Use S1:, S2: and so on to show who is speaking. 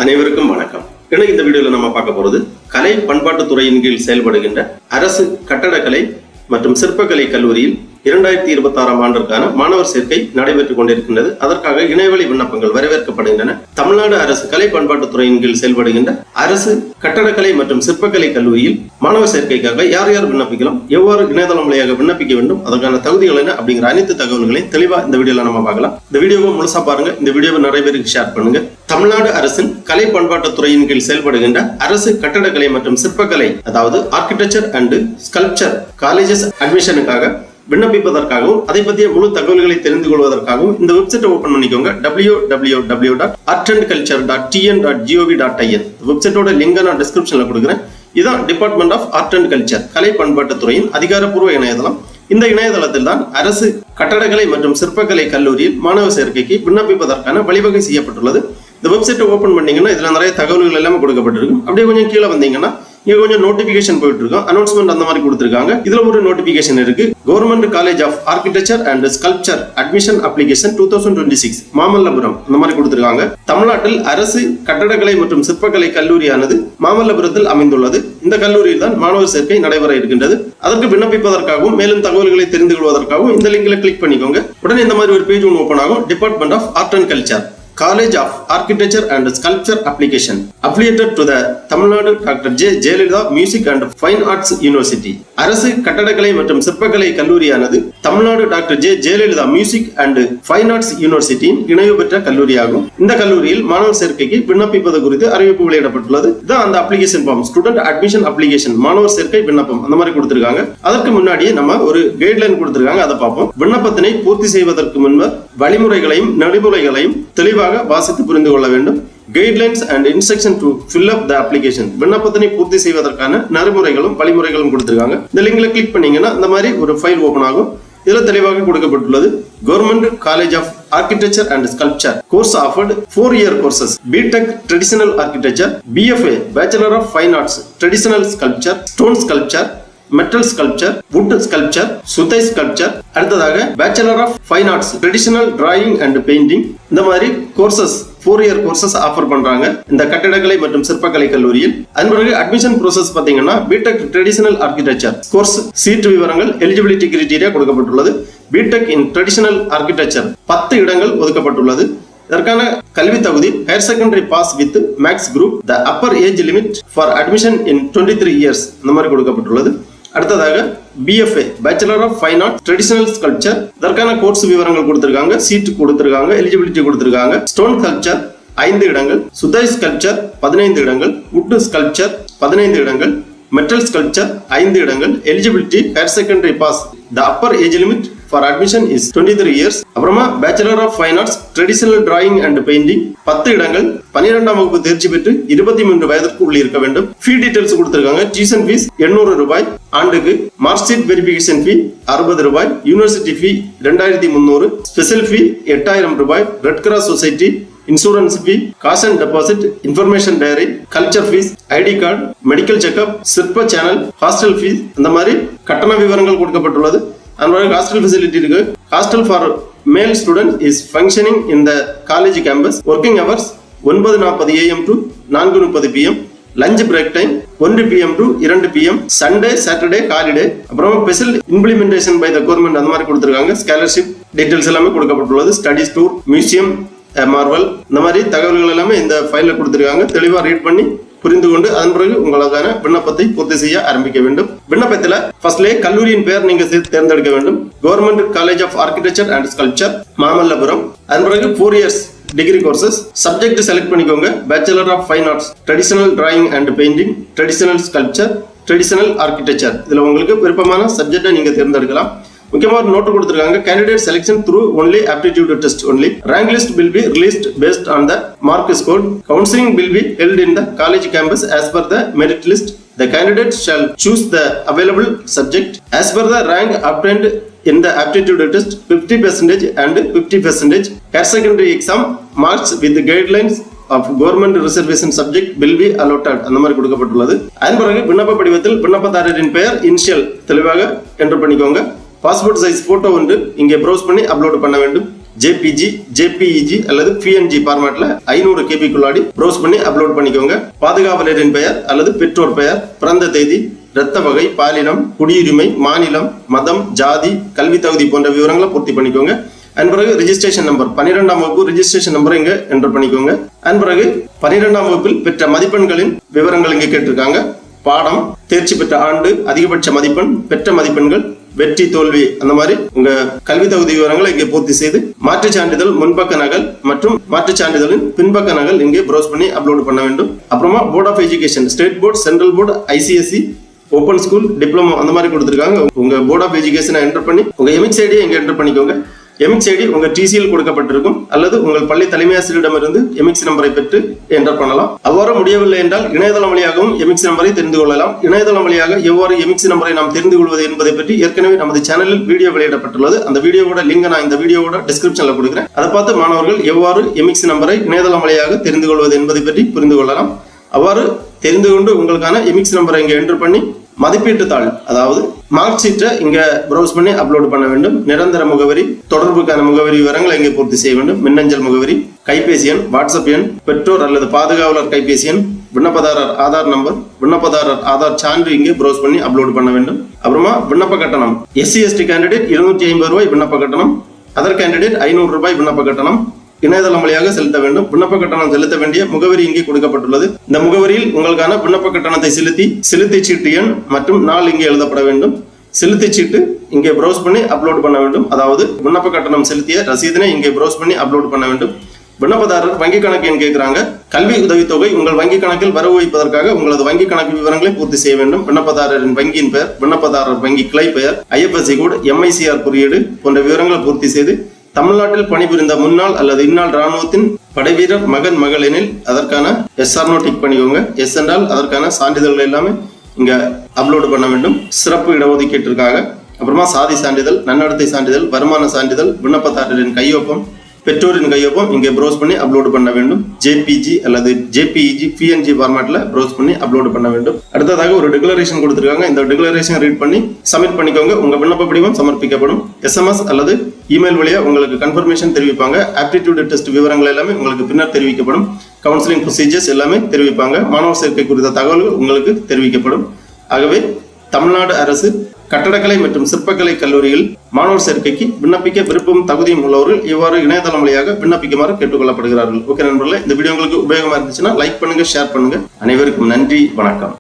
S1: அனைவருக்கும் வணக்கம். இந்த வீடியோல நம்ம பார்க்க போறது கலை பண்பாட்டுத் துறையின் கீழ் செயல்படுகின்ற அரசு கட்டடக்கலை மற்றும் சிற்பக்கலை கல்லூரியில் 2026 ஆண்டிற்கான மாணவர் சேர்க்கை நடைபெற்றுக் கொண்டிருக்கின்றது. அதற்காக இணையவழி விண்ணப்பங்கள் வரவேற்கப்படுகின்றன. தமிழ்நாடு அரசு கலை பண்பாட்டுத் துறையின் கீழ் செயல்படுகின்ற அரசு கட்டடக்கலை மற்றும் சிற்பக்கலை கல்லூரியில் மாணவர் சேர்க்கைக்காக யார் யார் விண்ணப்பிக்கலாம், எவ்வாறு இணையதளம் வழியாக விண்ணப்பிக்க வேண்டும், அதற்கான தகுதிகள் என்ன அப்படிங்கிற அனைத்து தகவல்களையும் தெளிவா இந்த வீடியோல நம்ம பார்க்கலாம். இந்த வீடியோவை முழுசா பாருங்க. இந்த வீடியோவை நிறைய பேருக்கு ஷேர் பண்ணுங்க. தமிழ்நாடு அரசின் கலை பண்பாட்டுத் துறையின் கீழ் செயல்படுகின்ற அரசு கட்டடக்கலை மற்றும் சிற்பக்கலை, அதாவது ஆர்கிடெக்சர் அண்ட் ஸ்கல்ப்சர் காலேஜஸ் அட்மிஷனுக்காக விண்ணப்பிப்பதற்காகவும் அதை பற்றிய முழு தகவல்களை தெரிந்து கொள்வதற்காகவும் இந்த வெப்சைட்டை ஓபன் பண்ணிக்கோங்க. www.artandculture.tn.gov.in. வெப்சைட்டோட லிங்கை நான் டிஸ்கிரிப்ஷன்ல கொடுக்குறேன். இதான் department of art and culture கலை பண்பாட்டுத் துறையின் அதிகாரப்பூர்வ இணையதளம். இந்த இணையதளத்தில் தான் அரசு கட்டடக்கலை மற்றும் சிற்பக்கலை கல்லூரியில் மாணவர் சேர்க்கைக்கு விண்ணப்பிப்பதற்கான வழிவகை செய்யப்பட்டுள்ளது. இந்த வெப்சைட்டை ஓபன் பண்ணீங்கன்னா இதுல நிறைய தகவல்கள் எல்லாமே கொடுக்கப்பட்டிருக்கும். அப்படியே கொஞ்சம் கீழே வந்தீங்கன்னா இங்க கொஞ்சம் நோட்டிபிகேஷன் போயிட்டு இருக்கும், அனௌன்ஸ்மெண்ட் அந்த மாதிரி கொடுத்திருக்காங்க. இதுல ஒரு நோட்டிபிகேஷன் இருக்கு. Government college of architecture and sculpture admission application 2026 Mamallapuram அந்த மாதிரி கொடுத்திருக்காங்க. தமிழ்நாட்டில் அரசு கட்டடக்கலை மற்றும் சிற்பக்கலை கல்லூரியானது மாமல்லபுரத்தில் அமைந்துள்ளது. இந்த கல்லூரியில் தான் மாணவர் சேர்க்கை நடைபெற இருக்கின்றது. அதற்கு விண்ணப்பிப்பதற்காகவும் மேலும் தகவல்களை தெரிந்து கொள்வதற்காகவும் இந்த லிங்க்ல கிளிக் பண்ணிக்கோங்க. உடனே இந்த மாதிரி ஒரு பேஜ் ஒன்று ஓபன் ஆகும். Department of art and culture College of Architecture and Sculpture Application affiliated to the Tamil Nadu Dr. J. Jayalalitha Music and Fine Arts University. அரசு கட்டடக்கலை மற்றும் சிற்பக்கலை கல்லூரியானது Tamil Nadu doctor J Jayalalithaa music and fine arts யூனிவர்சிட்டியின் இணைவு பெற்ற கல்லூரியாகும். இந்த கல்லூரியில் மாணவர் சேர்க்கைக்கு விண்ணப்பிப்பது குறித்து அறிவிப்பு வெளியிடப்பட்டுள்ளது. இதான் அந்த application form, student admission application, மாணவர் சேர்க்கை விண்ணப்பம் அந்த மாதிரி கொடுத்திருக்காங்க. அதற்கு முன்னாடியே நம்ம ஒரு கைட்லைன் கொடுத்திருக்காங்க, அதை பார்ப்போம். விண்ணப்பத்தினை பூர்த்தி செய்வதற்கு முன்னர் வழிமுறைகளையும் நெறிமுறைகளையும் தெளிவாக வாசித்து புரிந்து கொள்ள வேண்டும். Guidelines and instruction to fill up the application, விண்ணப்பத்தினை பூர்த்தி செய்வதற்கான நெறிமுறைகளும் வழிமுறைகளும் கொடுத்திருக்காங்க. இந்த லிங்க்ல கிளிக் பண்ணீங்கன்னா இந்த மாதிரி ஒரு ஃபைல் ஓபன் ஆகும். இதுல தெளிவாக கொடுக்கப்பட்டுள்ளது. Government college of architecture and sculpture course offered 4-year courses, BTech traditional architecture, BFA bachelor of fine arts traditional sculpture, stone sculpture, metal sculpture, wood sculpture, சுத்தை ஸ்கல்ப்சர். அடுத்ததாக bachelor of fine arts traditional drawing and painting. இந்த மாதிரி courses 4-year courses offer பண்றாங்க இந்த கட்டடக்கலை மற்றும் சிற்பக்கலை கல்லூரியில். அதன் பிறகு அட்மிஷன் ப்ரோசஸ் பாத்தீங்கன்னா BTech traditional architecture course seat விவரங்கள், எலிஜிபிலிட்டி கிரைட்டீரியா கொடுக்கப்பட்டுள்ளது. BTech இன் ட்ரெடிஷனல் ஆர்கிடெக்சர் 10 இடங்கள் ஒதுக்கப்பட்டுள்ளது. இதற்கான கல்வி தகுதி higher secondary pass with maths group. The upper age limit for admission in 23 years இந்த மாதிரி கொடுக்கப்பட்டுள்ளது. அடுத்ததாக BFA bachelor of fine art traditional sculpture, இதற்கான கோர்ஸ் விவரங்கள் கொடுத்திருக்காங்க, சீட் கொடுத்திருக்காங்க, எலிஜிபிலிட்டி கொடுத்திருக்காங்க. ஸ்டோன் ஸ்கல்ப்சர் 5 இடங்கள், சுதை ஸ்கல்ப்சர் 15 இடங்கள், வுட் ஸ்கல்ப்சர் 15 இடங்கள், மெட்டல் ஸ்கல்ப்சர் 5 இடங்கள். Eligibility higher secondary pass. The upper age limit for admission is 23 years. அப்புறமா bachelor of fine arts traditional drawing and painting 10 இடங்கள், 12ஆம் வகுப்பு தேர்ச்சி பெற்று 23 வயதிற்கு உள்ள இருக்க வேண்டும். ஃபீ டீடைல்ஸ் கொடுத்திருக்காங்க. டியூஷன் ஃபீஸ் 800 ரூபாய் ஆண்டுக்கு, மார்க் ஷீட் வெரிஃபிகேஷன் ஃபீ 60 ரூபாய், யூனிவர்சிட்டி ஃபீ 2300, ஸ்பெஷல் ஃபீ 8000 ரூபாய், red cross society insurance fee, cash and deposit, information diary, culture fees, ID card, medical checkup, சிற்ப சேனல், ஹாஸ்டல் ஃபீஸ் இந்த மாதிரி கட்டண விவரங்கள் கொடுக்கப்பட்டுள்ளது. அதனால ஹாஸ்டல் ஃபெசிலிட்டி இருக்கு. Hostel for male student is functioning in the college campus. Working hours 9:40 AM to 4:30 PM. Lunch break time 1 PM to 2 PM. Sunday Saturday holiday. அப்புறம் special implementation by the government அந்த மாதிரி கொடுத்திருக்காங்க. Scholarship details எல்லாமே கொடுக்கப்பட்டுள்ளது. Studies tour, museum, Marvel இந்த மாதிரி தகவல்கள் எல்லாமே இந்த ஃபைல்ல கொடுத்திருக்காங்க. தெளிவா ரீட் பண்ணி புரிந்து கொண்டு அதன் பிறகு உங்களுக்கான விண்ணப்பத்தை பூர்த்தி செய்ய ஆரம்பிக்க வேண்டும். விண்ணப்பத்தில் ஃபர்ஸ்ட்லே கல்லூரியின் பெயர் நீங்க தேர்ந்தெடுக்க வேண்டும். Government college of architecture and sculpture Mamallapuram. அதன் பிறகு 4 years degree courses. Subject select பண்ணிக்கோங்க. Bachelor of fine arts traditional drawing and painting, traditional sculpture, traditional architecture. இதுல உங்களுக்கு விருப்பமான சப்ஜெக்டை நீங்க தேர்ந்தெடுக்கலாம். முக்கியமா ஒரு நோட் கொடுத்திருக்காங்க. Candidate selection through only aptitude test only. Rank list will be released based on the mark scored. Counseling will be held in the college campus as per the merit list. The candidate shall choose the available subject as per the rank obtained in the aptitude test. 50% and 50% higher secondary exam marks with the guidelines of government reservation subject will be allotted அந்த மாதிரி கொடுக்கப்பட்டுள்ளது. அதன் பிறகு விண்ணப்ப படிவத்தில் விண்ணப்பதாரரின் பெயர் initial தெளிவாக enter பண்ணிக்கோங்க. பாஸ்போர்ட் சைஸ் போட்டோ வந்து இங்கே ப்ரௌஸ் பண்ணி அப்லோட் பண்ண வேண்டும். ஜேபிஜி, ஜேபிஇஜி அல்லது பிஎன்ஜி ஃபார்மேட்ல 500 கேபிக்குள்ளாடி ப்ரௌஸ் பண்ணி அப்லோட் பண்ணிக்கோங்க. பாதுகாவலரின் பெயர் அல்லது பெற்றோர் பெயர், பிறந்த தேதி, இரத்த வகை, பாலினம், குடியுரிமை, மாநிலம், மதம், ஜாதி, கல்வி தகுதி போன்ற விவரங்களை பூர்த்தி பண்ணிக்கோங்க. அதன் பிறகு ரிஜிஸ்ட்ரேஷன் நம்பர், 12ஆம் வகுப்பு ரிஜிஸ்ட்ரேஷன் நம்பர் இங்க என்டர் பண்ணிக்கோங்க. அதன் பிறகு 12ஆம் வகுப்பில் பெற்ற மதிப்பெண்களின் விவரங்கள் இங்கே கேட்டிருக்காங்க. பாடம், தேர்ச்சி பெற்ற ஆண்டு, அதிகபட்ச மதிப்பெண், பெற்ற மதிப்பெண்கள், வெற்றி தோல்வி, அந்த மாதிரி உங்க கல்வி தகுதி விவரங்களை இங்கே பூர்த்தி செய்து மாற்றுச் சான்றிதழ் முன்பக்க நகல் மற்றும் மாற்றுச் சான்றிதழின் பின்பக்க நகல் இங்கே ப்ரௌஸ் பண்ணி அப்லோட் பண்ண வேண்டும். அப்புறமா board of education, state board, central board, ICSE, open school, diploma அந்த மாதிரி கொடுத்துருக்காங்க. உங்க போர்ட் ஆஃப் எஜுகேஷனை என்டர் பண்ணி உங்க எமிக்ஸ் ஐடியை இங்கே என்டர் பண்ணிக்கோங்க. எமிக்ஸ் ஐடி உங்க டிசிஎல் கொடுக்கப்பட்டிருக்கும் அல்லது உங்கள் பள்ளி தலைமை ஆசிரியரிடமிருந்து எமிக்ஸ் நம்பரை பெற்று என்டர் பண்ணலாம். அவ்வாறு முடியவில்லை என்றால் இணையதளம் வழியாகவும் எமிக்ஸ் நம்பரை தெரிந்து கொள்ளலாம். இணையதளம் வழியாக எவ்வாறு எமிக்ஸ் நம்பரை நாம் தெரிந்து கொள்வது என்பதை பற்றி ஏற்கனவே நமது சேனலில் வீடியோ வெளியிடப்பட்டுள்ளது. அந்த வீடியோவோட லிங்க் நான் இந்த வீடியோவோட டிஸ்கிரிப்ஷன்ல கொடுக்கிறேன். அதை பார்த்து மாணவர்கள் எவ்வாறு எமிக்ஸ் நம்பரை இணையதளம் வழியாக தெரிந்து கொள்வது என்பதை பற்றி புரிந்து கொள்ளலாம். அவ்வாறு தெரிந்து கொண்டு உங்களுக்கான எமிக்ஸ் நம்பரை இங்கே என்டர் பண்ணி மதிப்பீட்டு தாள், அதாவது மார்க் ஷீட்டை இங்க ப்ரௌஸ் பண்ணி அப்லோட் பண்ண வேண்டும். நிரந்தர முகவரி, தொடர்புக்கான முகவரி விவரங்களை இங்கே பூர்த்தி செய்ய வேண்டும். மின்னஞ்சல் முகவரி, கைபேசி எண், வாட்ஸ்அப் எண், பெற்றோர் அல்லது பாதுகாவலர் கைபேசி எண், விண்ணப்பதாரர் ஆதார் நம்பர், விண்ணப்பதாரர் ஆதார் சான்று இங்கே ப்ரௌஸ் பண்ணி அப்லோட் பண்ண வேண்டும். அப்புறமா விண்ணப்ப கட்டணம், SC ST கேண்டிடேட் 250 ரூபாய் விண்ணப்ப கட்டணம், அதர் கேண்டிடேட் 500 ரூபாய் விண்ணப்ப கட்டணம் இணையதளம் வழியாக செலுத்த வேண்டும். விண்ணப்ப கட்டணம் செலுத்த வேண்டிய முகவரி இங்கே கொடுக்கப்பட்டுள்ளது. இந்த முகவரியில் உங்களுக்கான விண்ணப்ப கட்டணத்தை செலுத்தி சீட்டு எண் மற்றும் நாள் இங்கே எழுதப்பட வேண்டும். செலுத்தி சீட்டு இங்கே ப்ரௌஸ் பண்ணி அப்லோட் பண்ண வேண்டும். அதாவது விண்ணப்ப கட்டணம் செலுத்திய ரசீதினை இங்கே ப்ரௌஸ் பண்ணி அப்லோட் பண்ண வேண்டும். விண்ணப்பதாரர் வங்கி கணக்கு எண் கேட்கிறாங்க. கல்வி உதவித்தொகை உங்கள் வங்கி கணக்கில் வரவு வைப்பதற்காக உங்களது வங்கி கணக்கு விவரங்களை பூர்த்தி செய்ய வேண்டும். விண்ணப்பதாரரின் வங்கியின் பெயர், விண்ணப்பதாரர் வங்கி கிளை பெயர், IFSC கோட், MICR குறியீடு போன்ற விவரங்களை பூர்த்தி செய்து தமிழ்நாட்டில் பணிபுரிந்த முன்னாள் அல்லது இந்நாள் ராணுவத்தின் படைவீரர் மகன் மகள் எனில் அதற்கான SR டிக் பண்ணிக்கோங்க. எஸ் என்றால் அதற்கான சான்றிதழ்கள் எல்லாமே இங்க அப்லோடு பண்ண வேண்டும். சிறப்பு இடஒதுக்கீட்டிற்காக, அப்புறமா சாதி சான்றிதழ், நன்னடத்தை சான்றிதழ், வருமான சான்றிதழ், விண்ணப்பதாரரின் கையொப்பம், பெற்றோரின் கையொப்பம் இங்கே ப்ரௌஸ் பண்ணி அப்லோட் பண்ண வேண்டும். JPG அல்லது JPEG PNG ஃபார்மேட்ல ப்ரௌஸ் பண்ணி அப்லோட் பண்ண வேண்டும். அடுத்ததாக ஒரு டிக்ளரேஷன் கொடுத்திருக்காங்க. இந்த டிக்ளரேஷன் ரீட் பண்ணி சப்மிட் பண்ணிக்கோங்க. உங்க விண்ணப்ப படிவம் சமர்ப்பிக்கப்படும். SMS அல்லது இமெயில் வழியா உங்களுக்கு கன்ஃபர்மேஷன் தெரிவிப்பாங்க. ஆப்டிடியூட் டெஸ்ட் விவரங்கள் எல்லாமே உங்களுக்கு பின்னர் தெரிவிக்கப்படும். கவுன்சிலிங் ப்ரொசீஜர்ஸ் எல்லாமே தெரிவிப்பாங்க. மாணவர் சேர்க்கை குறித்த தகவல்கள் உங்களுக்கு தெரிவிக்கப்படும். ஆகவே தமிழ்நாடு அரசு கட்டடக்கலை மற்றும் சிற்பக்கலை கல்லூரியில் மாணவர் சேர்க்கைக்கு விண்ணப்பிக்க விருப்பம் தகுதியும் உள்ளவர்கள் இவ்வாறு இணையதளம் வழியாக விண்ணப்பிக்குமாறு கேட்டுக்கொள்ளப்படுகிறார்கள். ஓகே நண்பர்களே, இந்த வீடியோ உங்களுக்கு உபயோகமா இருந்துச்சுன்னா லைக் பண்ணுங்க, ஷேர் பண்ணுங்க. அனைவருக்கும் நன்றி, வணக்கம்.